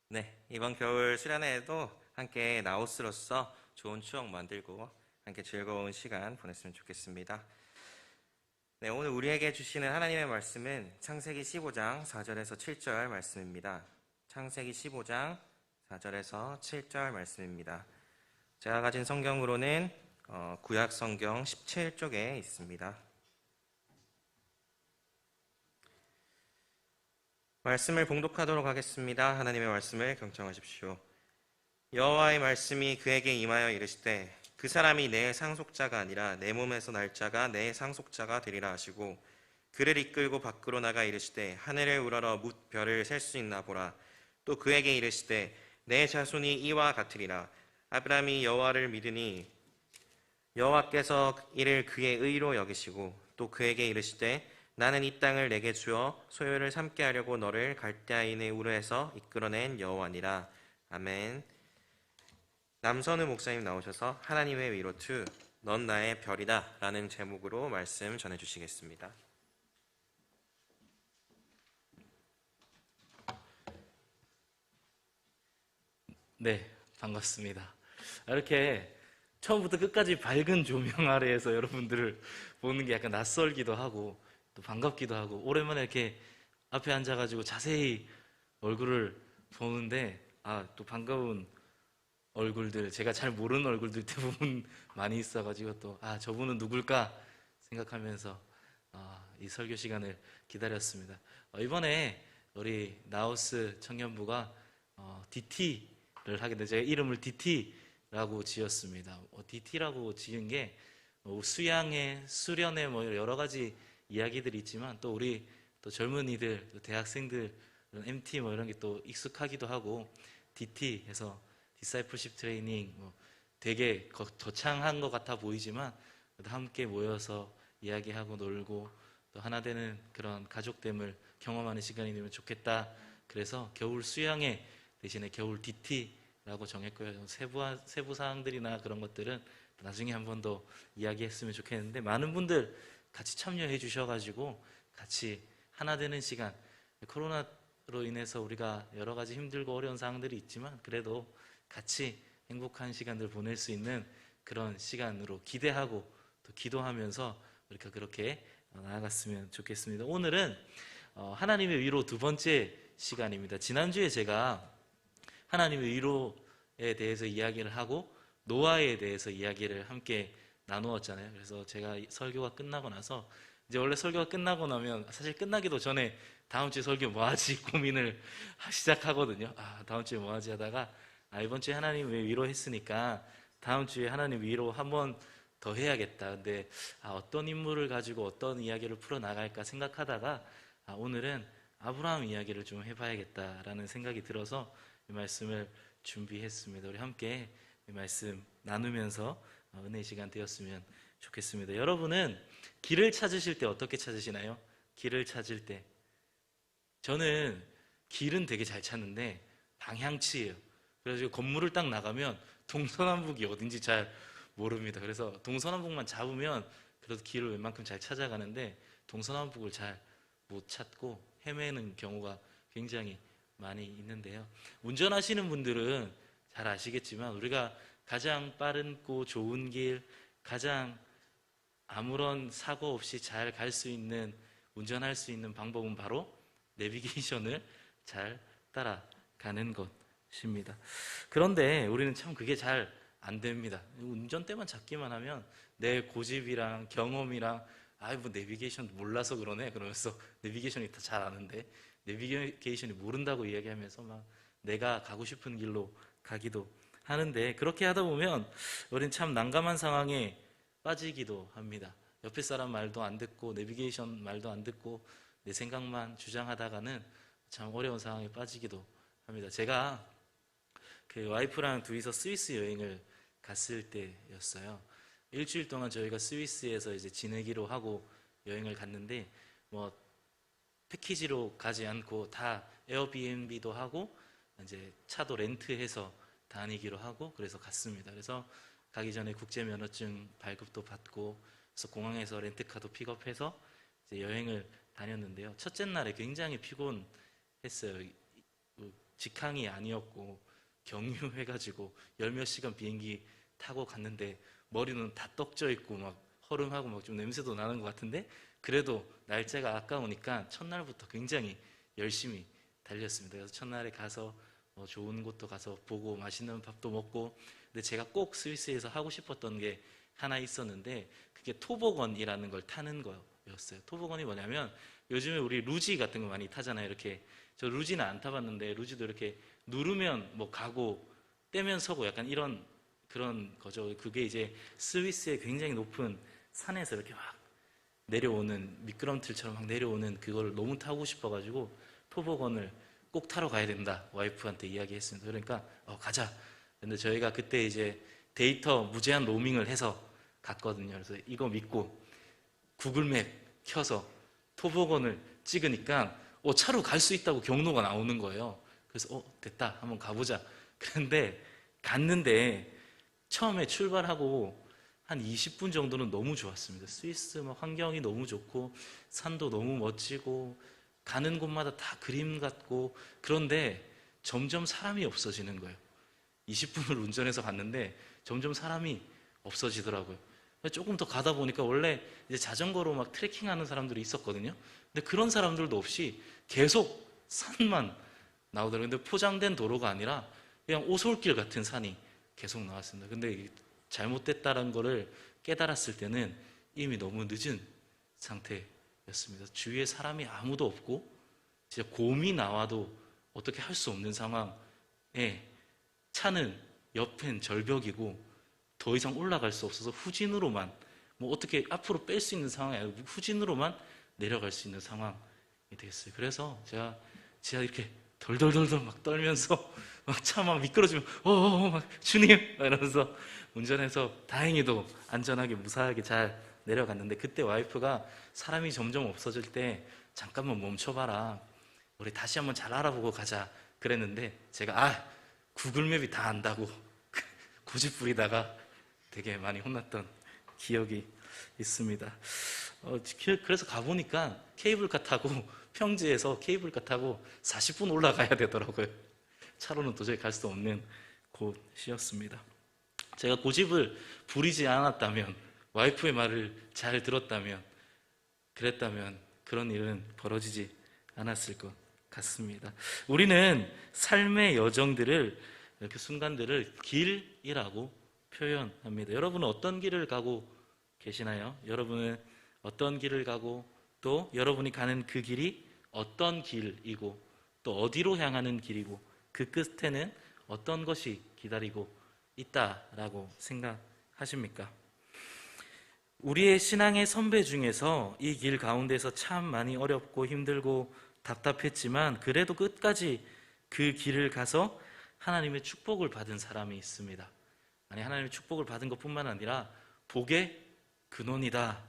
네, 이번 겨울 수련회에도 함께 나우스로서 좋은 추억 만들고 함께 즐거운 시간 보냈으면 좋겠습니다. 네, 오늘 우리에게 주시는 하나님의 말씀은 창세기 15장 4절에서 7절 말씀입니다. 창세기 15장 4절에서 7절 말씀입니다. 제가 가진 성경으로는 구약 성경 17쪽에 있습니다. 말씀을 봉독하도록 하겠습니다. 하나님의 말씀을 경청하십시오. 여호와의 말씀이 그에게 임하여 이르시되 그 사람이 내 상속자가 아니라 내 몸에서 날 자가 내 상속자가 되리라 하시고 그를 이끌고 밖으로 나가 이르시되 하늘을 우러러 뭇 별을 셀 수 있나 보라. 또 그에게 이르시되 내 자손이 이와 같으리라. 아브라함이 여호와를 믿으니 여호와께서 이를 그의 의로 여기시고 또 그에게 이르시되 나는 이 땅을 내게 주어 소유를 삼게 하려고 너를 갈대아인의 우르에서 이끌어낸 여호와니라. 아멘. 남선우 목사님 나오셔서 하나님의 위로 2, 넌 나의 별이다 라는 제목으로 말씀 전해주시겠습니다. 네, 반갑습니다. 이렇게 처음부터 끝까지 밝은 조명 아래에서 여러분들을 보는 게 약간 낯설기도 하고 또 반갑기도 하고 오랜만에 이렇게 앞에 앉아가지고 자세히 얼굴을 보는데 또 반가운 얼굴들, 제가 잘 모르는 얼굴들 대부분 많이 있어가지고 또 저분은 누굴까 생각하면서 이 설교 시간을 기다렸습니다. 이번에 우리 나우스 청년부가 DT를 하게 돼 제가 이름을 DT라고 지었습니다. DT라고 지은 게 수양회, 수련회 뭐 여러 가지 이야기들이 있지만 또 우리 또 젊은이들, 또 대학생들 MT 뭐 이런 게 또 익숙하기도 하고 DT 해서 디사이플십 트레이닝 되게 거창한 것 같아 보이지만 함께 모여서 이야기하고 놀고 또 하나 되는 그런 가족됨을 경험하는 시간이 되면 좋겠다. 그래서 겨울 수양회 대신에 겨울 DT라고 정했고요. 세부 사항들이나 그런 것들은 나중에 한 번 더 이야기했으면 좋겠는데 많은 분들 같이 참여해 주셔가지고 같이 하나 되는 시간, 코로나로 인해서 우리가 여러 가지 힘들고 어려운 상황들이 있지만 그래도 같이 행복한 시간들 보낼 수 있는 그런 시간으로 기대하고 또 기도하면서 우리가 그렇게 나아갔으면 좋겠습니다. 오늘은 하나님의 위로 두 번째 시간입니다. 지난주에 제가 하나님의 위로에 대해서 이야기를 하고 노아에 대해서 이야기를 함께 나누었잖아요. 그래서 제가 설교가 끝나고 나서 이제 원래 설교가 끝나고 나면 사실 끝나기도 전에 다음 주에 설교 뭐 하지 고민을 시작하거든요. 다음 주에 뭐 하지 하다가 이번 주에 하나님 왜 위로했으니까 다음 주에 하나님 위로 한번 더 해야겠다. 근데 어떤 인물을 가지고 어떤 이야기를 풀어나갈까 생각하다가 오늘은 아브라함 이야기를 좀 해봐야겠다라는 생각이 들어서 이 말씀을 준비했습니다. 우리 함께 이 말씀 나누면서 은혜 시간 되었으면 좋겠습니다. 여러분은 길을 찾으실 때 어떻게 찾으시나요? 길을 찾을 때 저는 길은 되게 잘 찾는데 방향치예요. 그래서 건물을 딱 나가면 동서남북이 어딘지 잘 모릅니다. 그래서 동서남북만 잡으면 그래도 길을 웬만큼 잘 찾아가는데 동서남북을 잘 못 찾고 헤매는 경우가 굉장히 많이 있는데요. 운전하시는 분들은 잘 아시겠지만 우리가 가장 빠르고 좋은 길, 가장 아무런 사고 없이 잘 갈 수 있는, 운전할 수 있는 방법은 바로 내비게이션을 잘 따라가는 것입니다. 그런데 우리는 참 그게 잘 안 됩니다. 운전대만 잡기만 하면 내 고집이랑 경험이랑 뭐 내비게이션 몰라서 그러네 그러면서 내비게이션이 다 잘 아는데 내비게이션이 모른다고 이야기하면서 막 내가 가고 싶은 길로 가기도 하는데 그렇게 하다 보면 우리는 참 난감한 상황에 빠지기도 합니다. 옆에 사람 말도 안 듣고 내비게이션 말도 안 듣고 내 생각만 주장하다가는 참 어려운 상황에 빠지기도 합니다. 제가 그 와이프랑 둘이서 스위스 여행을 갔을 때였어요. 일주일 동안 저희가 스위스에서 이제 지내기로 하고 여행을 갔는데 뭐 패키지로 가지 않고 다 에어비앤비도 하고 이제 차도 렌트해서 다니기로 하고 그래서 갔습니다. 그래서 가기 전에 국제면허증 발급도 받고 그래서 공항에서 렌트카도 픽업해서 이제 여행을 다녔는데요. 첫째 날에 굉장히 피곤했어요. 직항이 아니었고 경유해가지고 열 몇 시간 비행기 타고 갔는데 머리는 다 떡져 있고 막 허름하고 막 좀 냄새도 나는 것 같은데 그래도 날짜가 아까우니까 첫날부터 굉장히 열심히 달렸습니다. 그래서 첫날에 가서 좋은 곳도 가서 보고 맛있는 밥도 먹고, 근데 제가 꼭 스위스에서 하고 싶었던 게 하나 있었는데 그게 토보건이라는 걸 타는 거였어요. 토보건이 뭐냐면 요즘에 우리 루지 같은 거 많이 타잖아요. 이렇게 저 루지는 안 타봤는데 루지도 이렇게 누르면 뭐 가고 떼면 서고 약간 이런 그런 거죠. 그게 이제 스위스의 굉장히 높은 산에서 이렇게 막 내려오는 미끄럼틀처럼 막 내려오는 그걸 너무 타고 싶어가지고 토보건을 꼭 타러 가야 된다 와이프한테 이야기했습니다. 그러니까 가자. 근데 저희가 그때 이제 데이터 무제한 로밍을 해서 갔거든요. 그래서 이거 믿고 구글맵 켜서 토보건을 찍으니까 차로 갈 수 있다고 경로가 나오는 거예요. 그래서 됐다 한번 가보자. 그런데 갔는데 처음에 출발하고 한 20분 정도는 너무 좋았습니다. 스위스 막 환경이 너무 좋고 산도 너무 멋지고 가는 곳마다 다 그림 같고, 그런데 점점 사람이 없어지는 거예요. 20분을 운전해서 갔는데 점점 사람이 없어지더라고요. 조금 더 가다 보니까 원래 이제 자전거로 막 트레킹하는 사람들이 있었거든요. 근데 그런 사람들도 없이 계속 산만 나오더라고요. 근데 포장된 도로가 아니라 그냥 오솔길 같은 산이 계속 나왔습니다. 근데 잘못됐다는 거를 깨달았을 때는 이미 너무 늦은 상태였습니다. 주위에 사람이 아무도 없고 진짜 곰이 나와도 어떻게 할 수 없는 상황에 차는 옆엔 절벽이고 더 이상 올라갈 수 없어서 후진으로만 뭐 어떻게 앞으로 뺄 수 있는 상황이 아니고 후진으로만 내려갈 수 있는 상황이 됐어요. 그래서 제가 진짜 이렇게 덜덜덜덜 막 떨면서 막 차 막 미끄러지면 막 주님 이러면서 운전해서 다행히도 안전하게 무사하게 잘 내려갔는데, 그때 와이프가 사람이 점점 없어질 때 잠깐만 멈춰봐라, 우리 다시 한번 잘 알아보고 가자 그랬는데 제가 구글맵이 다 안다고 고집 부리다가 되게 많이 혼났던 기억이 있습니다. 그래서 가보니까 케이블카 타고 평지에서 케이블카 타고 40분 올라가야 되더라고요. 차로는 도저히 갈 수 없는 곳이었습니다. 제가 고집을 부리지 않았다면, 와이프의 말을 잘 들었다면, 그랬다면 그런 일은 벌어지지 않았을 것 같습니다. 우리는 삶의 여정들을, 이렇게 순간들을 길이라고 표현합니다. 여러분은 어떤 길을 가고 계시나요? 여러분은 어떤 길을 가고 또 여러분이 가는 그 길이 어떤 길이고 또 어디로 향하는 길이고 그 끝에는 어떤 것이 기다리고 있다라고 생각하십니까? 우리의 신앙의 선배 중에서 이 길 가운데서 참 많이 어렵고 힘들고 답답했지만 그래도 끝까지 그 길을 가서 하나님의 축복을 받은 사람이 있습니다. 아니, 하나님의 축복을 받은 것뿐만 아니라 복의 근원이다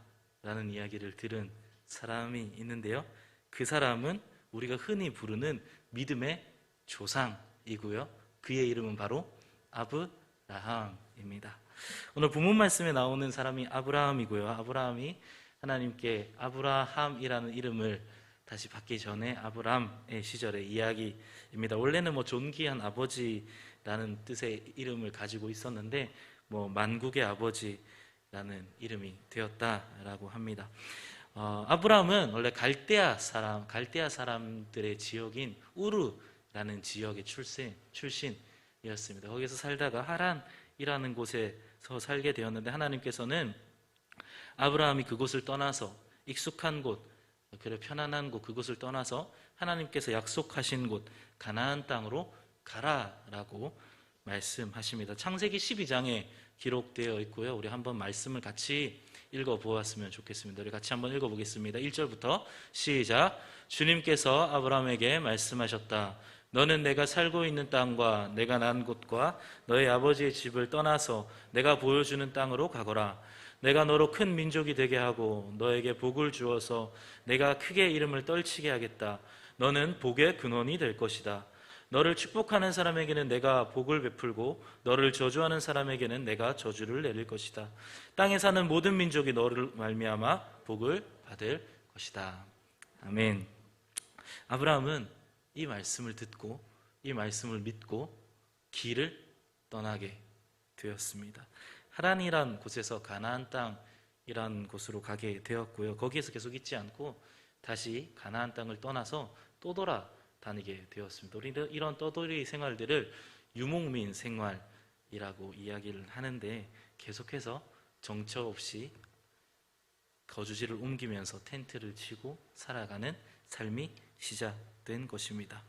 라는 이야기를 들은 사람이 있는데요, 그 사람은 우리가 흔히 부르는 믿음의 조상이고요, 그의 이름은 바로 아브라함입니다. 오늘 본문 말씀에 나오는 사람이 아브라함이고요, 아브라함이 하나님께 아브라함이라는 이름을 다시 받기 전에 아브람의 시절의 이야기입니다. 원래는 존귀한 아버지라는 뜻의 이름을 가지고 있었는데 만국의 아버지라는 이름이 되었다라고 합니다. 아브람은 원래 갈대아 사람들의 지역인 우르라는 지역의 출신이었습니다. 거기서 살다가 하란이라는 곳에서 살게 되었는데, 하나님께서는 아브라함이 그곳을 떠나서 익숙한 곳, 그래 편안한 곳, 그곳을 떠나서 하나님께서 약속하신 곳 가나안 땅으로 가라라고 말씀하십니다. 창세기 12장에 기록되어 있고요, 우리 한번 말씀을 같이 읽어보았으면 좋겠습니다. 우리 같이 한번 읽어보겠습니다. 1절부터 시작. 주님께서 아브라함에게 말씀하셨다. 너는 내가 살고 있는 땅과 내가 난 곳과 너의 아버지의 집을 떠나서 내가 보여주는 땅으로 가거라. 내가 너로 큰 민족이 되게 하고 너에게 복을 주어서 내가 크게 이름을 떨치게 하겠다. 너는 복의 근원이 될 것이다. 너를 축복하는 사람에게는 내가 복을 베풀고 너를 저주하는 사람에게는 내가 저주를 내릴 것이다. 땅에 사는 모든 민족이 너를 말미암아 복을 받을 것이다. 아멘. 아브라함은 이 말씀을 듣고 이 말씀을 믿고 길을 떠나게 되었습니다. 하란이란 곳에서 가나안 땅이란 곳으로 가게 되었고요. 거기에서 계속 있지 않고 다시 가나안 땅을 떠나서 떠돌아다니게 되었습니다. 우리는 이런 떠돌이 생활들을 유목민 생활이라고 이야기를 하는데 계속해서 정처 없이 거주지를 옮기면서 텐트를 치고 살아가는 삶이 시작된 것입니다.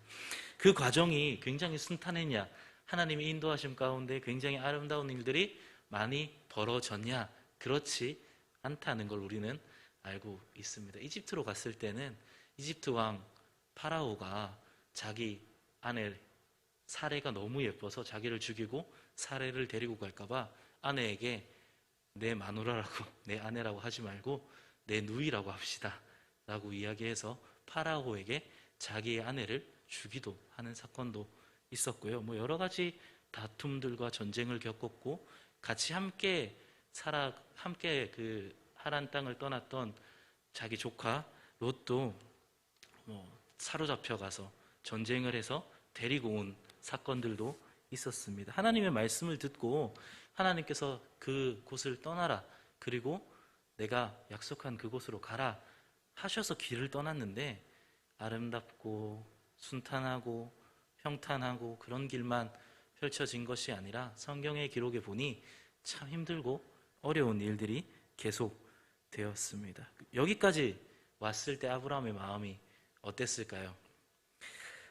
그 과정이 굉장히 순탄했냐, 하나님의 인도하심 가운데 굉장히 아름다운 일들이 많이 벌어졌냐, 그렇지 않다는 걸 우리는 알고 있습니다. 이집트로 갔을 때는 이집트 왕 파라오가 자기 아내 사레가 너무 예뻐서 자기를 죽이고 사레를 데리고 갈까봐 아내에게 내 마누라라고, 내 아내라고 하지 말고 내 누이라고 합시다 라고 이야기해서 파라오에게 자기의 아내를 주기도 하는 사건도 있었고요. 뭐 여러 가지 다툼들과 전쟁을 겪었고 같이 함께 그 하란 땅을 떠났던 자기 조카 롯도 뭐 사로잡혀 가서 전쟁을 해서 데리고 온 사건들도 있었습니다. 하나님의 말씀을 듣고 하나님께서 그 곳을 떠나라, 그리고 내가 약속한 그곳으로 가라 하셔서 길을 떠났는데 아름답고 순탄하고 평탄하고 그런 길만 펼쳐진 것이 아니라 성경의 기록에 보니 참 힘들고 어려운 일들이 계속 되었습니다. 여기까지 왔을 때 아브라함의 마음이 어땠을까요?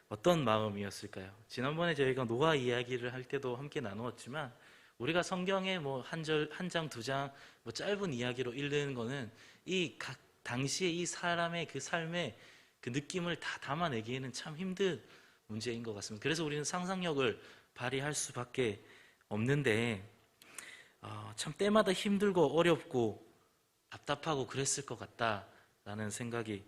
어떤 마음이었을까요? 지난번에 저희가 노아 이야기를 할 때도 함께 나누었지만 우리가 성경의 뭐 한 장, 두 장, 뭐 짧은 이야기로 읽는 거는 이 각 당시에 이 사람의 그 삶의 그 느낌을 다 담아내기에는 참 힘든 문제인 것 같습니다. 그래서 우리는 상상력을 발휘할 수밖에 없는데 참 때마다 힘들고 어렵고 답답하고 그랬을 것 같다라는 생각이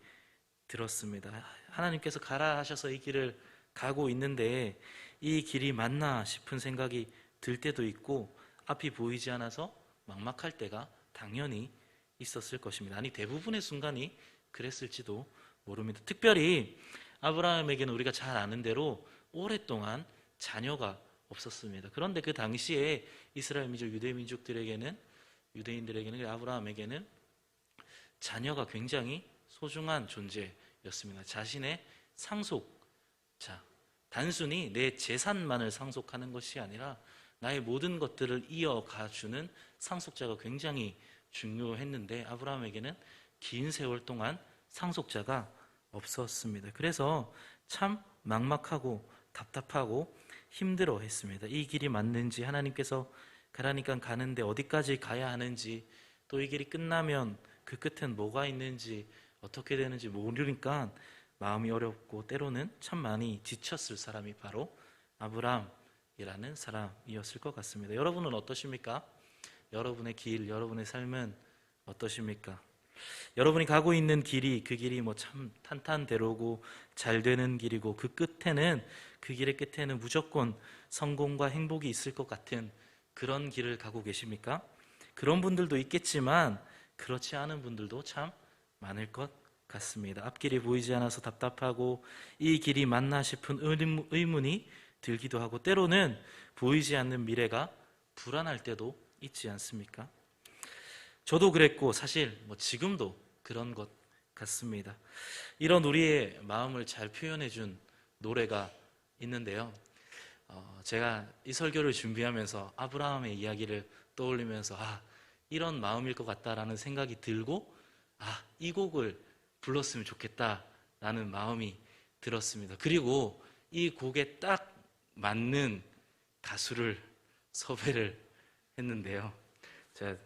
들었습니다. 하나님께서 가라 하셔서 이 길을 가고 있는데 이 길이 맞나 싶은 생각이 들 때도 있고 앞이 보이지 않아서 막막할 때가 당연히 있었을 것입니다. 아니 대부분의 순간이 그랬을지도 모릅니다. 특별히 아브라함에게는 우리가 잘 아는 대로 오랫동안 자녀가 없었습니다. 그런데 그 당시에 이스라엘 민족, 유대인들에게는 아브라함에게는 자녀가 굉장히 소중한 존재였습니다. 자신의 상속자, 단순히 내 재산만을 상속하는 것이 아니라 나의 모든 것들을 이어가주는 상속자가 굉장히 중요했는데 아브라함에게는 긴 세월 동안 상속자가 없었습니다. 그래서 참 막막하고 답답하고 힘들어 했습니다. 이 길이 맞는지, 하나님께서 가라니까 가는데 어디까지 가야 하는지, 또 이 길이 끝나면 그 끝엔 뭐가 있는지, 어떻게 되는지 모르니까 마음이 어렵고 때로는 참 많이 지쳤을 사람이 바로 아브라함이라는 사람이었을 것 같습니다. 여러분은 어떠십니까? 여러분의 길, 여러분의 삶은 어떠십니까? 여러분이 가고 있는 길이, 그 길이 뭐 참 탄탄대로고 잘 되는 길이고 그 길의 끝에는 무조건 성공과 행복이 있을 것 같은 그런 길을 가고 계십니까? 그런 분들도 있겠지만 그렇지 않은 분들도 참 많을 것 같습니다. 앞길이 보이지 않아서 답답하고 이 길이 맞나 싶은 의문이 들기도 하고 때로는 보이지 않는 미래가 불안할 때도 있지 않습니까? 저도 그랬고 사실 뭐 지금도 그런 것 같습니다. 이런 우리의 마음을 잘 표현해 준 노래가 있는데요. 제가 이 설교를 준비하면서 아브라함의 이야기를 떠올리면서 이런 마음일 것 같다라는 생각이 들고 이 곡을 불렀으면 좋겠다라는 마음이 들었습니다. 그리고 이 곡에 딱 맞는 가수를 섭외를 했는데요. 제가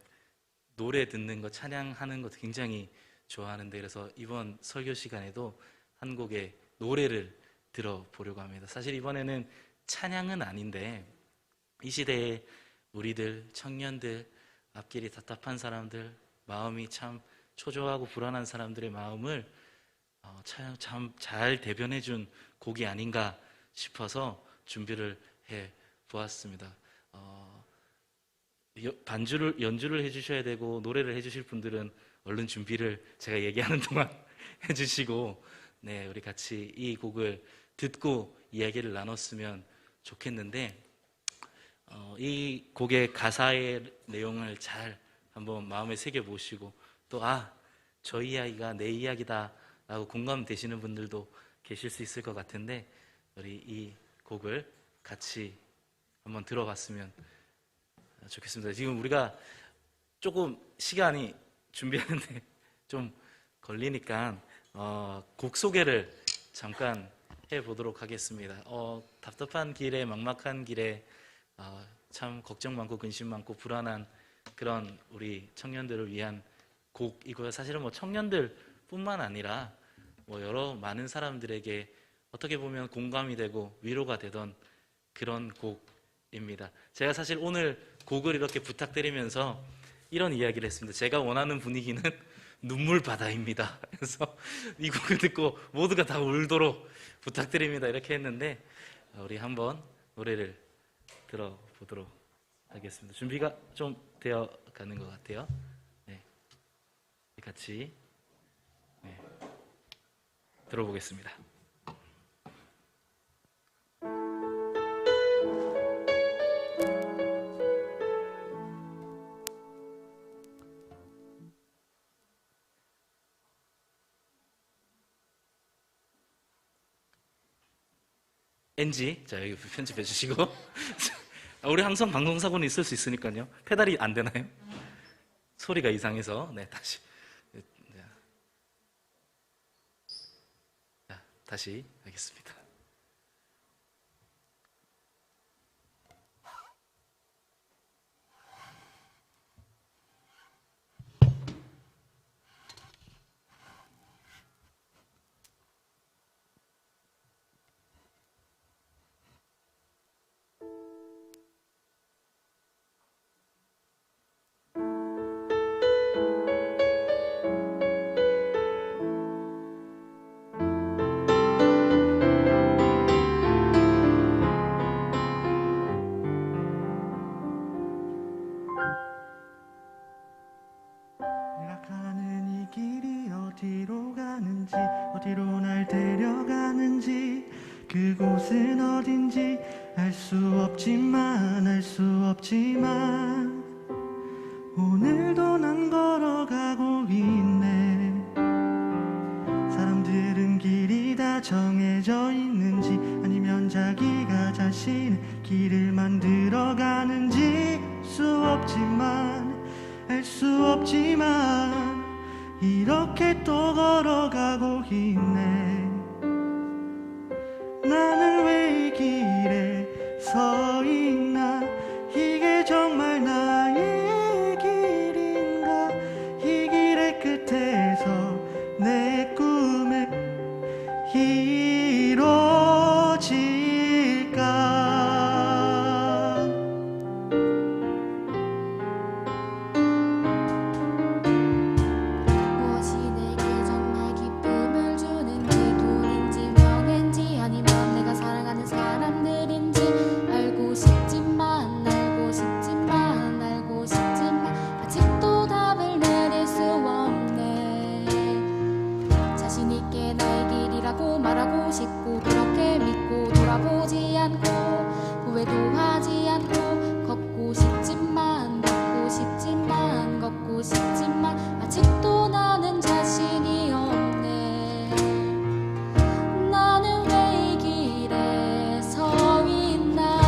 노래 듣는 거, 찬양하는 거 굉장히 좋아하는데 그래서 이번 설교 시간에도 한 곡의 노래를 들어보려고 합니다. 사실 이번에는 찬양은 아닌데 이 시대에 우리들, 청년들, 앞길이 답답한 사람들, 마음이 참 초조하고 불안한 사람들의 마음을 참 잘 대변해준 곡이 아닌가 싶어서 준비를 해보았습니다. 연주를 해주셔야 되고 노래를 해주실 분들은 얼른 준비를 제가 얘기하는 동안 해주시고 우리 같이 이 곡을 듣고 이야기를 나눴으면 좋겠는데, 이 곡의 가사의 내용을 잘 한번 마음에 새겨보시고, 또 저 이야기가 내 이야기다 라고 공감되시는 분들도 계실 수 있을 것 같은데, 우리 이 곡을 같이 한번 들어봤으면 좋겠습니다. 지금 우리가 조금 시간이 준비하는데 좀 걸리니까 곡 소개를 잠깐 해보도록 하겠습니다. 답답한 길에, 막막한 길에 참 걱정 많고 근심 많고 불안한 그런 우리 청년들을 위한 곡이고요. 사실은 뭐 청년들뿐만 아니라 뭐 여러 많은 사람들에게 어떻게 보면 공감이 되고 위로가 되던 그런 곡입니다. 제가 사실 오늘 곡을 이렇게 부탁드리면서 이런 이야기를 했습니다. 제가 원하는 분위기는 눈물바다입니다. 그래서 이 곡을 듣고 모두가 다 울도록 부탁드립니다. 이렇게 했는데 우리 한번 노래를 들어보도록 하겠습니다. 준비가 좀 되어 가는 것 같아요. 네. 같이 들어보겠습니다. NG, 자 여기 편집해 주시고 우리 항상 방송사고는 있을 수 있으니까요. 페달이 안 되나요? 소리가 이상해서 다시 다시 하겠습니다. 가는 이 길이 어디로 가는지, 어디로 날 데려가는지, 그곳은 어딘지 알 수 없지만 오늘도 난 걸어가고 있네. 사람들은 길이 다 정해져 있는지, 아니면 자기가 자신의 길을 만들어가는지 알 수 없지만 이렇게 또 걸어가고 있네. 나는 왜 이 길에 서 있나? 이게 정말 나의 길인가? 이 길의 끝에서 내 꿈은 이루어질까? 무엇이 내게 정말 기쁨을 주는지, 돈인지 명예인지, 아니면 내가 사랑하는 사람들인지 알고 싶지만 아직도 답을 내릴 수 없네. 자신 있게 나의 길이라고 말하고 싶고, 그렇게 믿고 돌아보지 않고 후회도 하지 않고 걷고 싶지만 아직도 나는 자신이 없네. 나는 왜 이 길에 서 있나?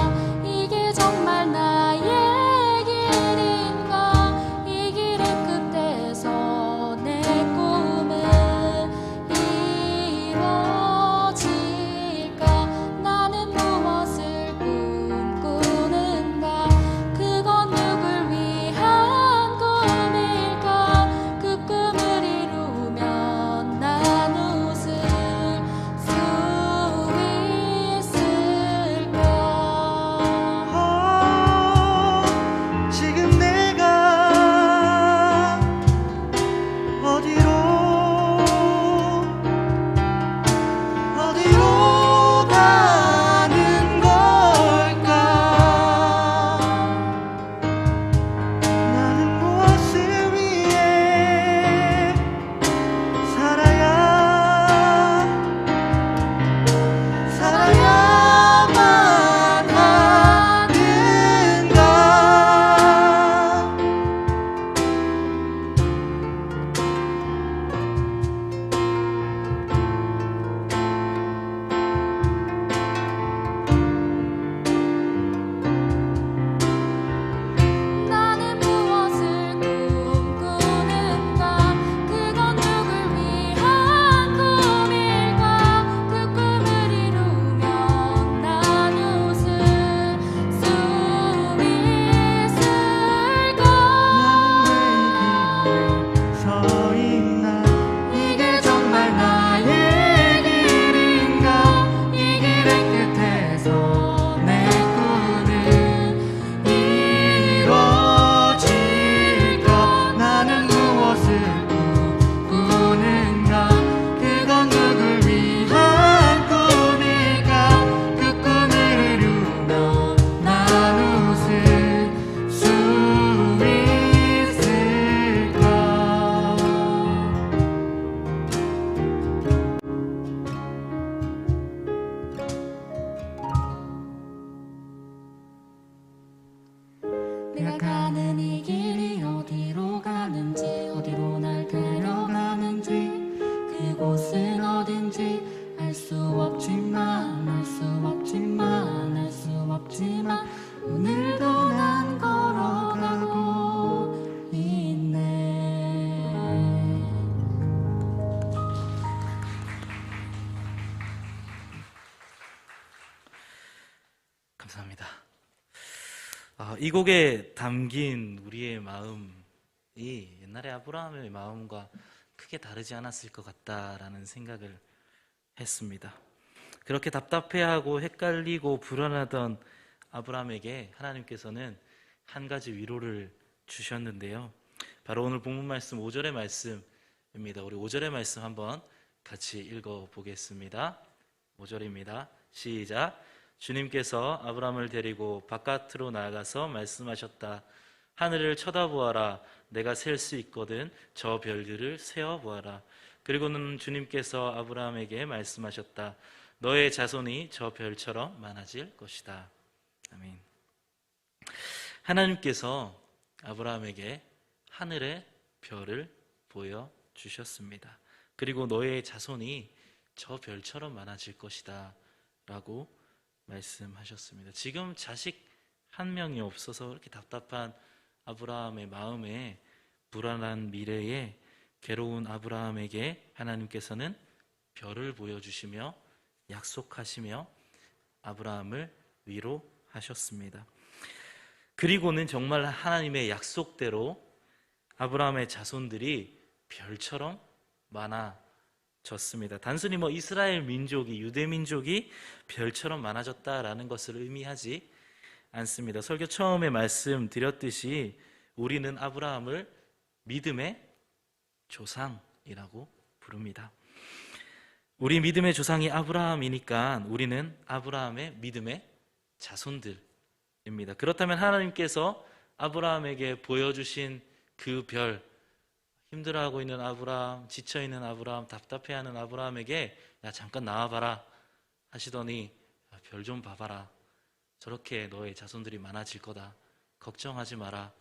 이게 정말 나의 길인가? 이 길의 끝에서 내 꿈은 이루어질까? 나는 무엇을 꿈꾸는가? 그건 누굴 위한 꿈일까? 그 꿈을 이루기 감사합니다. 이 곡에 담긴 우리의 마음이 옛날에 아브라함의 마음과 크게 다르지 않았을 것 같다라는 생각을 했습니다. 그렇게 답답해하고 헷갈리고 불안하던 아브라함에게 하나님께서는 한 가지 위로를 주셨는데요. 바로 오늘 본문 말씀 5절의 말씀입니다. 우리 5절의 말씀 한번 같이 읽어보겠습니다. 5절입니다. 시작. 주님께서 아브라함을 데리고 바깥으로 나가서 말씀하셨다. 하늘을 쳐다보아라. 내가 셀 수 있거든 저 별들을 세어보아라. 그리고는 주님께서 아브라함에게 말씀하셨다. 너의 자손이 저 별처럼 많아질 것이다. 아멘. 하나님께서 아브라함에게 하늘의 별을 보여주셨습니다. 그리고 너의 자손이 저 별처럼 많아질 것이다 라고 말씀하셨습니다. 지금 자식 한 명이 없어서 이렇게 답답한 아브라함의 마음에 불안한 미래에 괴로운 아브라함에게 하나님께서는 별을 보여주시며 약속하시며 아브라함을 위로하셨습니다. 그리고는 정말 하나님의 약속대로 아브라함의 자손들이 별처럼 많아졌습니다. 단순히 이스라엘 민족이, 유대 민족이 별처럼 많아졌다라는 것을 의미하지 않습니다. 설교 처음에 말씀드렸듯이 우리는 아브라함을 믿음의 조상이라고 부릅니다. 우리 믿음의 조상이 아브라함이니까 우리는 아브라함의 믿음의 자손들입니다. 그렇다면 하나님께서 아브라함에게 보여주신 그 별, 힘들어하고 있는 아브라함, 지쳐있는 아브라함, 답답해하는 아브라함에게 야 잠깐 나와봐라 하시더니 별 좀 봐봐라. 저렇게 너의 자손들이 많아질 거다. 걱정하지 마라.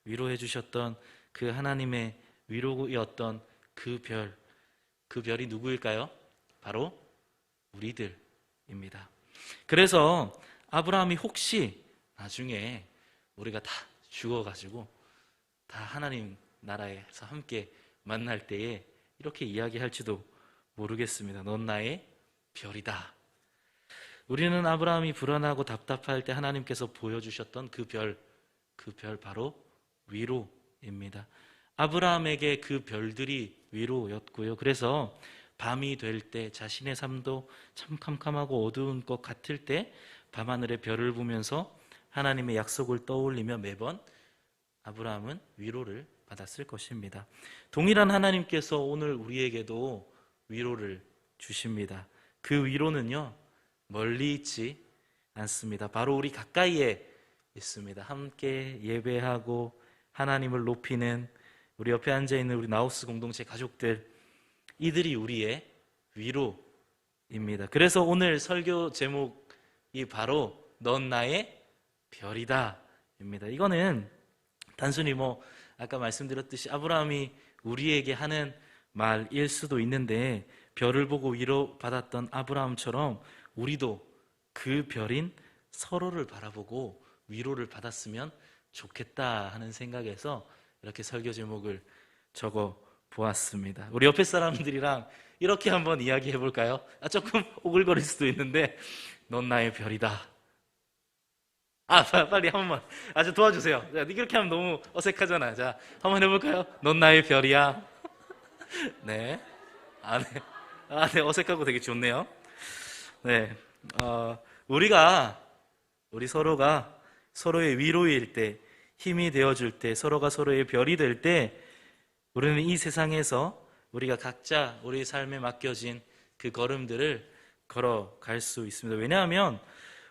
위로해 주셨던 그 하나님의 위로였던 그 별이 누구일까요? 바로 우리들입니다. 그래서 아브라함이 혹시 나중에 우리가 다 죽어가지고 다 하나님 나라에서 함께 만날 때에 이렇게 이야기할지도 모르겠습니다. 넌 나의 별이다. 우리는 아브라함이 불안하고 답답할 때 하나님께서 보여주셨던 그 별 바로 위로입니다. 아브라함에게 그 별들이 위로였고요. 그래서 밤이 될 때 자신의 삶도 참 캄캄하고 어두운 것 같을 때 밤하늘의 별을 보면서 하나님의 약속을 떠올리며 매번 아브라함은 위로를 받았을 것입니다. 동일한 하나님께서 오늘 우리에게도 위로를 주십니다. 그 위로는요, 멀리 있지 않습니다. 바로 우리 가까이에 있습니다. 함께 예배하고 하나님을 높이는 우리 옆에 앉아있는 우리 나우스 공동체 가족들, 이들이 우리의 위로입니다. 그래서 오늘 설교 제목이 바로 넌 나의 별이다 입니다. 이거는 단순히 아까 말씀드렸듯이 아브라함이 우리에게 하는 말일 수도 있는데 별을 보고 위로받았던 아브라함처럼 우리도 그 별인 서로를 바라보고 위로를 받았으면 좋겠다 하는 생각에서 이렇게 설교 제목을 적어 보았습니다. 우리 옆에 사람들이랑 이렇게 한번 이야기해 볼까요? 조금 오글거릴 수도 있는데 넌 나의 별이다. 빨리 한 번만. 좀 도와주세요. 자, 이렇게 하면 너무 어색하잖아. 자, 한번 해볼까요? 넌 나의 별이야. 네. 네, 어색하고 되게 좋네요. 네. 우리 서로가 서로의 위로일 때, 힘이 되어줄 때, 서로가 서로의 별이 될 때, 우리는 이 세상에서 우리가 각자 우리 삶에 맡겨진 그 걸음들을 걸어갈 수 있습니다. 왜냐하면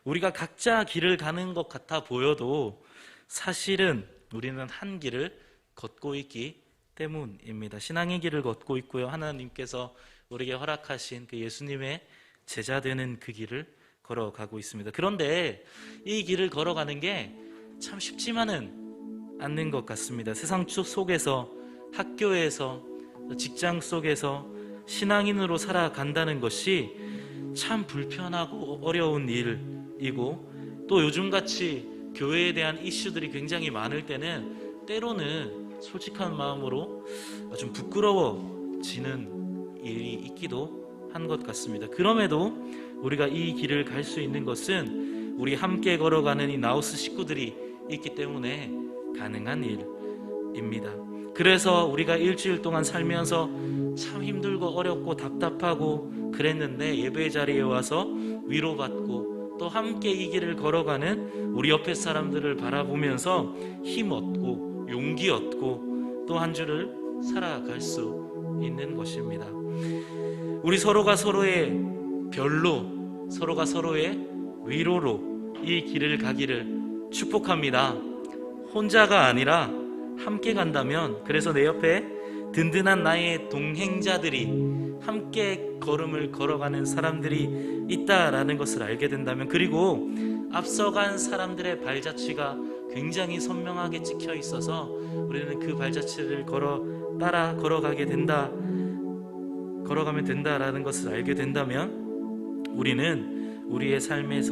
우리가 각자 길을 가는 것 같아 보여도 사실은 우리는 한 길을 걷고 있기 때문입니다. 신앙의 길을 걷고 있고요. 하나님께서 우리에게 허락하신 그 예수님의 제자 되는 그 길을 걸어가고 있습니다. 그런데 이 길을 걸어가는 게 참 쉽지만은 않는 것 같습니다. 세상 속에서, 학교에서, 직장 속에서 신앙인으로 살아간다는 것이 참 불편하고 어려운 일이고, 또 요즘같이 교회에 대한 이슈들이 굉장히 많을 때는 때로는 솔직한 마음으로 좀 부끄러워지는 일이 있기도 한 것 같습니다. 그럼에도 우리가 이 길을 갈 수 있는 것은 우리 함께 걸어가는 이 나우스 식구들이 있기 때문에 가능한 일입니다. 그래서 우리가 일주일 동안 살면서 참 힘들고 어렵고 답답하고 그랬는데 예배 자리에 와서 위로받고 또 함께 이 길을 걸어가는 우리 옆에 사람들을 바라보면서 힘 얻고 용기 얻고 또 한 주를 살아갈 수 있는 것입니다. 우리 서로가 서로의 별로, 서로가 서로의 위로로 이 길을 가기를 축복합니다. 혼자가 아니라 함께 간다면, 그래서 내 옆에 든든한 나의 동행자들이 함께 걸음을 걸어가는 사람들이 있다라는 것을 알게 된다면, 그리고 앞서간 사람들의 발자취가 굉장히 선명하게 찍혀 있어서 우리는 그 발자취를 따라 걸어가면 된다라는 것을 알게 된다면, 우리는 우리의 삶의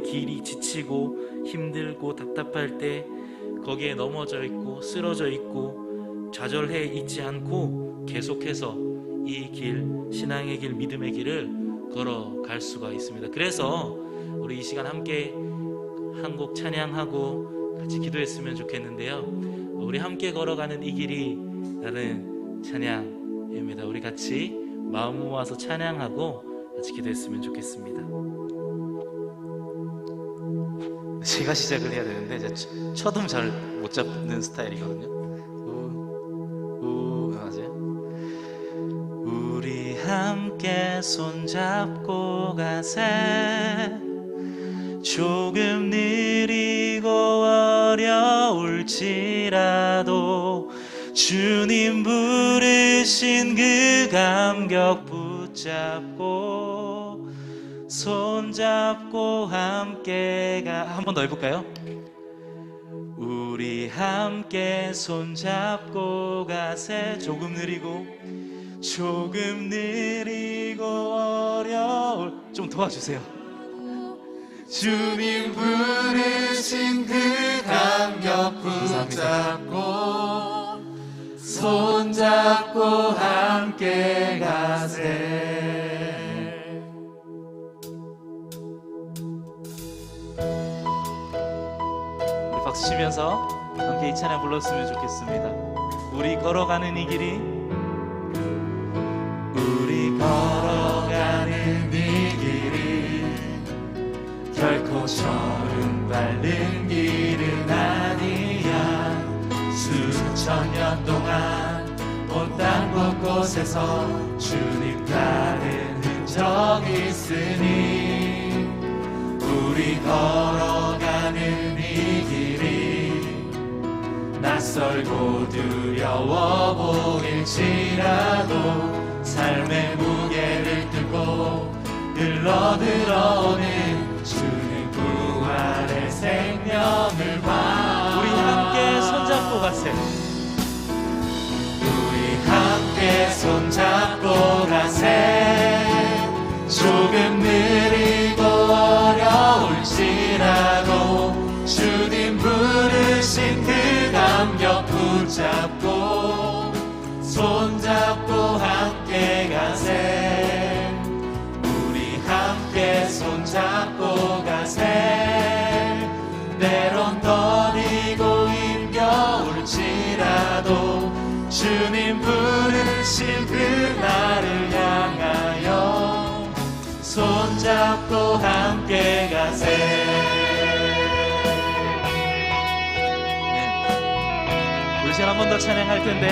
길이 지치고 힘들고 답답할 때 거기에 넘어져 있고 쓰러져 있고 좌절해 있지 않고 계속해서 이 길, 신앙의 길, 믿음의 길을 걸어갈 수가 있습니다. 그래서 우리 이 시간 함께 한 곡 찬양하고 같이 기도했으면 좋겠는데요. 우리 함께 걸어가는 이 길이 라는 찬양입니다. 우리 같이 마음 모아서 찬양하고 같이 기도했으면 좋겠습니다. 제가 시작을 해야 되는데 제가 첫음 잘 못 잡는 스타일이거든요. 맞아요. 우리 함께 손잡고 가세. 조금 느리고 어려울지라도 주님 부르신 그 감격 붙잡고 손잡고 함께 한 번 더 해볼까요? 우리 함께 손잡고 가세. 조금 느리고 어려울, 좀 도와주세요. 주님 부르신 그 감격 붙잡고 손잡고 함께 가세. 우리 박수 치면서 함께 이 찬양 불렀으면 좋겠습니다. 우리 걸어가는 이 길이, 우리 걸어가는 이 길이 결코 처음 밟는 길은 아니야. 수천 년 동안 온 땅 곳곳에서 주님 따른 흔적 있으니 우리 걸어가는 이 길이 낯설고 두려워 보일지라도 삶의 무게를 들고 흘러들어오는 주님 부활의 생명을 봐. 우리 함께 손잡고 가세. 우리 함께 손잡고 가세. 조금 느리고 어려울지라도 주님 부르신 그 감격 붙잡고 손잡고 함께 가세. 함께 손잡고 가세. 때론 더디고 힘겨울지라도 주님 부르신 그날을 향하여 손잡고 함께 가세. 네. 우리 시간 한 번 더 찬양할 텐데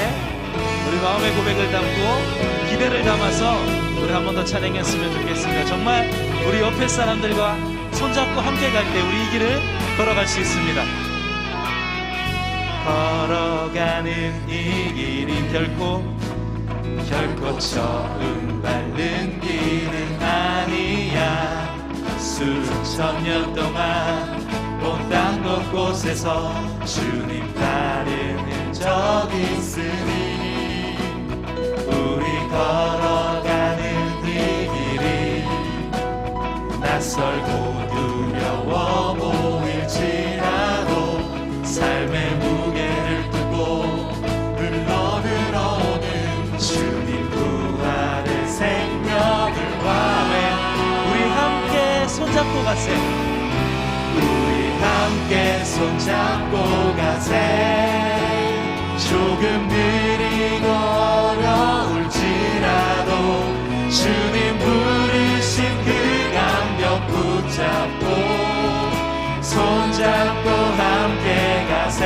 우리 마음의 고백을 담고 기대를 담아서 우리 한 번 더 찬양했으면 좋겠습니다. 정말 우리 옆에 사람들과 손잡고 함께 갈 때 우리 이 길을 걸어갈 수 있습니다. 걸어가는 이 길이 결코 처음 밟는 길은 아니야. 수천 년 동안 온 땅 곳곳에서 주님 따른 흔적 있으니 우리 걸어가는 이 길이 낯설고 두려워 보일지라도 삶의 무게를 두고 흘러들어오는 주님 부활의 생명을 봐. 우리 함께 손잡고 가세. 우리 함께 손잡고 가세. 조금 느리고 어려울지라도 주님 부르신 그 감격 붙잡고 손잡고 함께 가세.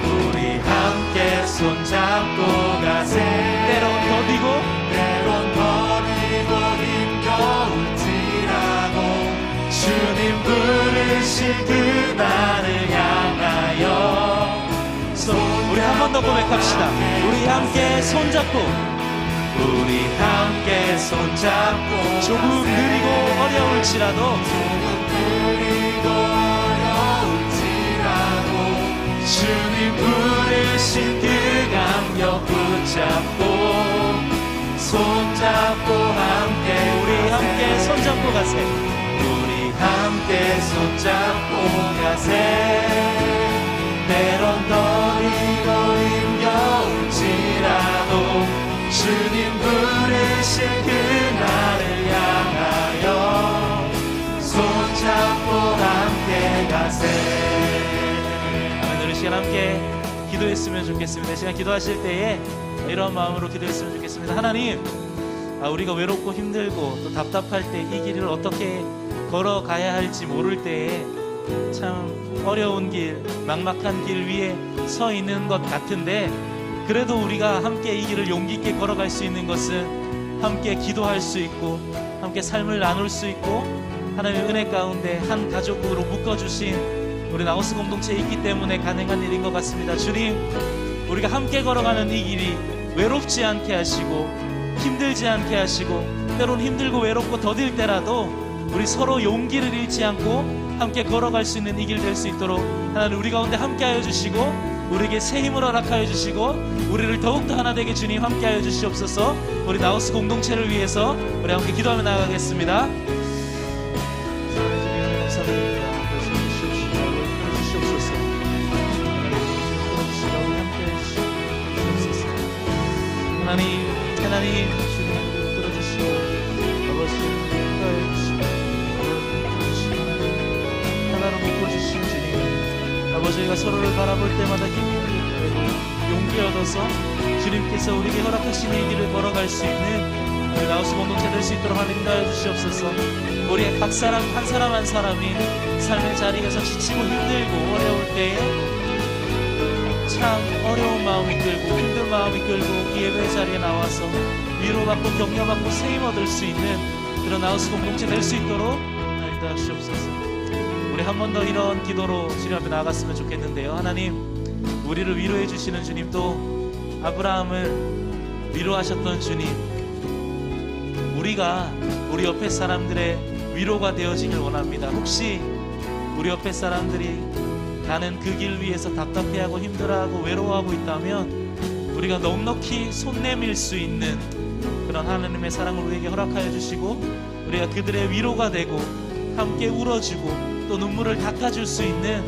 우리 함께 손잡고 가세. 때론 버리고 힘겨울지라도 주님 부르신 그날을 향하여 우리 한 번 더 고백합시다. 우리 함께 손잡고, 우리 함께 손잡고 조금 느리고 어려울지라도 그리고 어려울지라도 주님 부르신 그 감격 붙잡고 손잡고 함께 우리 함께 손잡고 가세. 우리 함께 손잡고 가세. 때론 더리고 힘겨울지라도 주님 부르신 그날을 향하여 손잡고 함께 가세. 오늘 시간 함께 기도했으면 좋겠습니다. 이 시간 기도하실 때에 이런 마음으로 기도했으면 좋겠습니다. 하나님, 우리가 외롭고 힘들고 또 답답할 때 이 길을 어떻게 걸어가야 할지 모를 때에 참 어려운 길, 막막한 길 위에 서 있는 것 같은데, 그래도 우리가 함께 이 길을 용기 있게 걸어갈 수 있는 것은 함께 기도할 수 있고 함께 삶을 나눌 수 있고 하나님의 은혜 가운데 한 가족으로 묶어주신 우리 나우스 공동체에 있기 때문에 가능한 일인 것 같습니다. 주님, 우리가 함께 걸어가는 이 길이 외롭지 않게 하시고 힘들지 않게 하시고 때론 힘들고 외롭고 더딜 때라도 우리 서로 용기를 잃지 않고 함께 걸어갈 수 있는 이 길 될 수 있도록 하나님 우리 가운데 함께하여 주시고 우리에게 새 힘을 허락하여 주시고 우리를 더욱더 하나 되게 주님 함께하여 주시옵소서. 우리 나우스 공동체를 위해서 우리 함께 기도하며 나아가겠습니다. 하나님 주님 들어주시고 아버지 인도하여 주시고 들어주시고 하나로 묶어주신 주님, 아버지가 서로를 바라볼 때마다 힘이 되고 용기 얻어서 주님께서 우리에게 허락하신 이 길을 걸어갈 수 있는 우리 나우스 공동체 될 수 있도록 하나님 인도하여 주시옵소서. 우리 각 사람 한 사람 한 사람이 삶의 자리에서 지치고 힘들고 어려울 때에 참 어려운 마음이 끌고 힘든 마음이 끌고 예배 자리에 나와서 위로받고 격려받고 세임 얻을 수 있는 그런 나우스 공동체 될 수 있도록 인도하시옵소서. 우리 한 번 더 이런 기도로 주님 앞에 나아갔으면 좋겠는데요. 하나님, 우리를 위로해 주시는 주님, 또 아브라함을 위로하셨던 주님, 우리가 우리 옆에 사람들의 위로가 되어지길 원합니다. 혹시 우리 옆에 사람들이 가는 그 길 위에서 답답해하고 힘들어하고 외로워하고 있다면 우리가 넉넉히 손 내밀 수 있는 그런 하나님의 사랑을 우리에게 허락하여 주시고 우리가 그들의 위로가 되고 함께 울어주고 또 눈물을 닦아줄 수 있는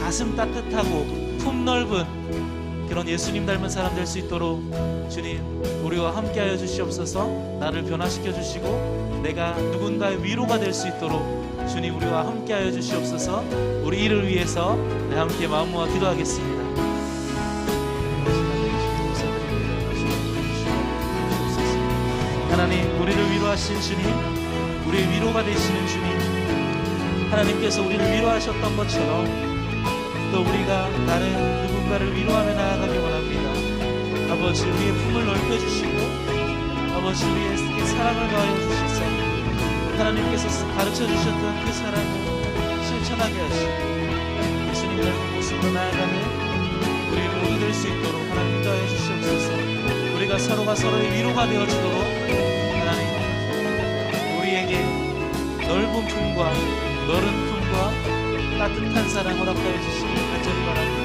가슴 따뜻하고 품 넓은 그런 예수님 닮은 사람 될 수 있도록 주님 우리와 함께하여 주시옵소서. 나를 변화시켜 주시고 내가 누군가의 위로가 될 수 있도록 주님 우리와 함께하여 주시옵소서. 우리 이를 위해서 함께 마음 모아 기도하겠습니다. 하나님, 우리를 위로하신 주님, 우리의 위로가 되시는 주님, 하나님께서 우리를 위로하셨던 것처럼 또 우리가 다른 누군가를 위로하며 나아가기 원합니다. 아버지, 우리의 품을 넓혀주시고 아버지, 우리의 사랑을 더하여 주시사 하나님께서 가르쳐주셨던 그 사랑을 실천하게 하시고 예수님 닮은 모습으로 나아가는 우리 모두 될 수 있도록 하나님 인도하여 주시옵소서. 우리가 서로가 서로의 위로가 되어주도록 하나님 우리에게 넓은 품과 너른 품과 따뜻한 사랑 허락하여 주시길 간절히 바랍니다.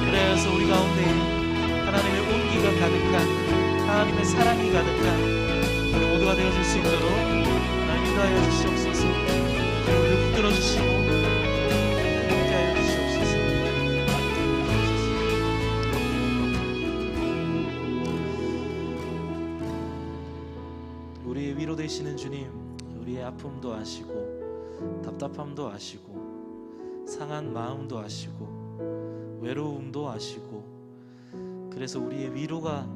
그래서 우리 가운데 하나님의 온기가 가득한 하나님의 사랑이 가득한 우리 모두가 되어줄 수 있도록 하나님 인도하여 주시옵소서. 우리를 붙들어 주시고 함께하여 주시옵소서. 우리의 위로 되시는 주님, 우리의 아픔도 아시고 답답함도 아시고 상한 마음도 아시고 외로움도 아시고 그래서 우리의 위로가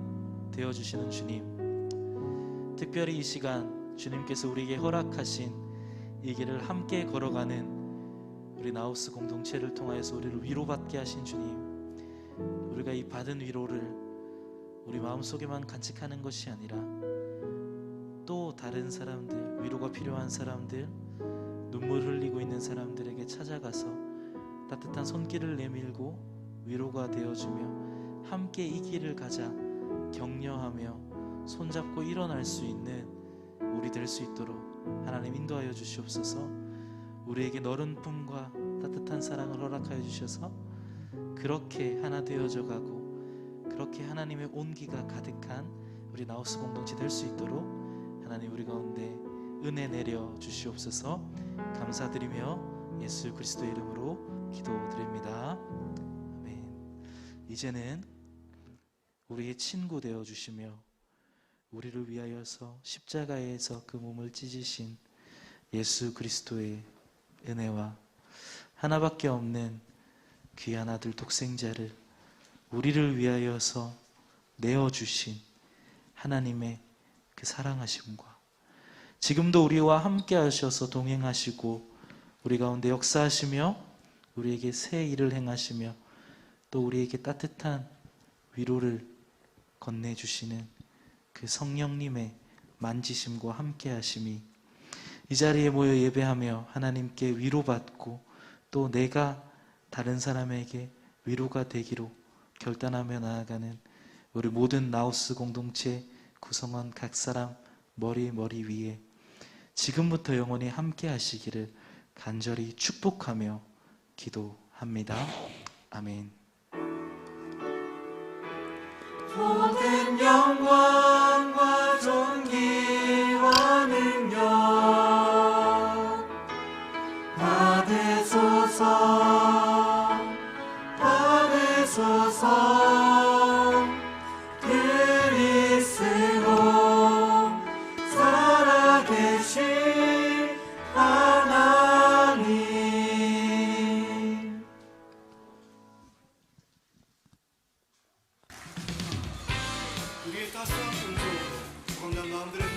되어주시는 주님, 특별히 이 시간 주님께서 우리에게 허락하신 이 길을 함께 걸어가는 우리 나우스 공동체를 통하여서 우리를 위로받게 하신 주님, 우리가 이 받은 위로를 우리 마음속에만 간직하는 것이 아니라 또 다른 사람들, 위로가 필요한 사람들, 눈물 흘리고 있는 사람들에게 찾아가서 따뜻한 손길을 내밀고 위로가 되어주며 함께 이 길을 가자 격려하며 손잡고 일어날 수 있는 우리 될 수 있도록 하나님 인도하여 주시옵소서. 우리에게 너른 품과 따뜻한 사랑을 허락하여 주셔서 그렇게 하나 되어져 가고 그렇게 하나님의 온기가 가득한 우리 나우스 공동체 될 수 있도록 하나님 우리 가운데 은혜 내려 주시옵소서. 감사드리며 예수 그리스도의 이름으로 기도드립니다. 아멘. 이제는 우리의 친구 되어 주시며 우리를 위하여서 십자가에서 그 몸을 찢으신 예수 그리스도의 은혜와 하나밖에 없는 귀한 아들 독생자를 우리를 위하여서 내어주신 하나님의 그 사랑하심과 지금도 우리와 함께 하셔서 동행하시고 우리 가운데 역사하시며 우리에게 새 일을 행하시며 또 우리에게 따뜻한 위로를 건네주시는 그 성령님의 만지심과 함께 하심이 이 자리에 모여 예배하며 하나님께 위로받고 또 내가 다른 사람에게 위로가 되기로 결단하며 나아가는 우리 모든 나우스 공동체 구성원 각 사람 머리 위에 지금부터 영원히 함께 하시기를 간절히 축복하며 기도합니다. 아멘. 모든 영광과 존귀와 능력 받으소서 그리스도 살아계신 하나님. 우리의 따스한 공조 건강 마음들을